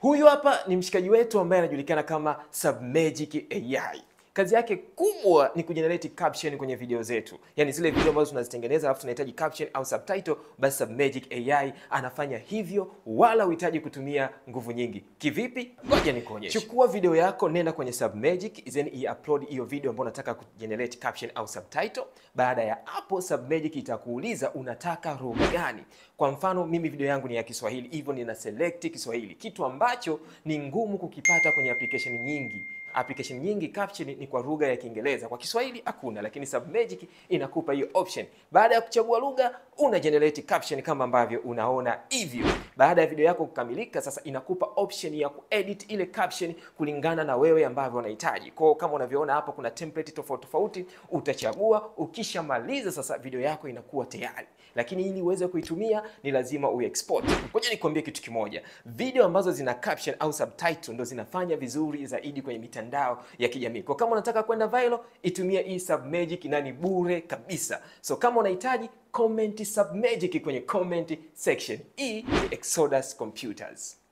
Huyu hapa ni mshikaji wetu ambaye anajulikana kama Submagic AI. Kazi yake kubwa ni kujenerate caption kwenye video zetu. Yaani zile video ambazo tunazitengeneza alafu tunahitaji caption au subtitle, basi Submagic AI anafanya hivyo, wala uhitaji kutumia nguvu nyingi. Kivipi? Ngoja nikuonyeshe. Chukua video yako, nenda kwenye Submagic, then i-upload hiyo video ambayo unataka kujenerate caption au subtitle. Baada ya hapo Submagic itakuuliza unataka lugha gani. Kwa mfano mimi video yangu ni ya Kiswahili, hivyo nina select Kiswahili. Kitu ambacho ni ngumu kukipata kwenye application nyingi. Application nyingi caption ni kwa lugha ya Kiingereza, kwa Kiswahili hakuna, lakini Submagic inakupa hiyo option. Baada ya kuchagua lugha, una generate caption kama ambavyo unaona hivyo. Baada ya video yako kukamilika, sasa inakupa option ya kuedit ile caption kulingana na wewe ambavyo unahitaji. Kwa kama unavyoona hapo kuna template tofauti tofauti, utachagua. Ukishamaliza sasa video yako inakuwa tayari. Lakini ili uweze kuitumia ni lazima uexport. Ngoja nikwambie kitu kimoja. Video ambazo zina caption au subtitle ndo zinafanya vizuri zaidi kwenye mitandao ya kijamii. Kwa kama unataka kwenda viral, itumia hii Submagic na ni bure kabisa. So kama unahitaji, comment Submagic kwenye comment section. Hii ni Exodus Computers.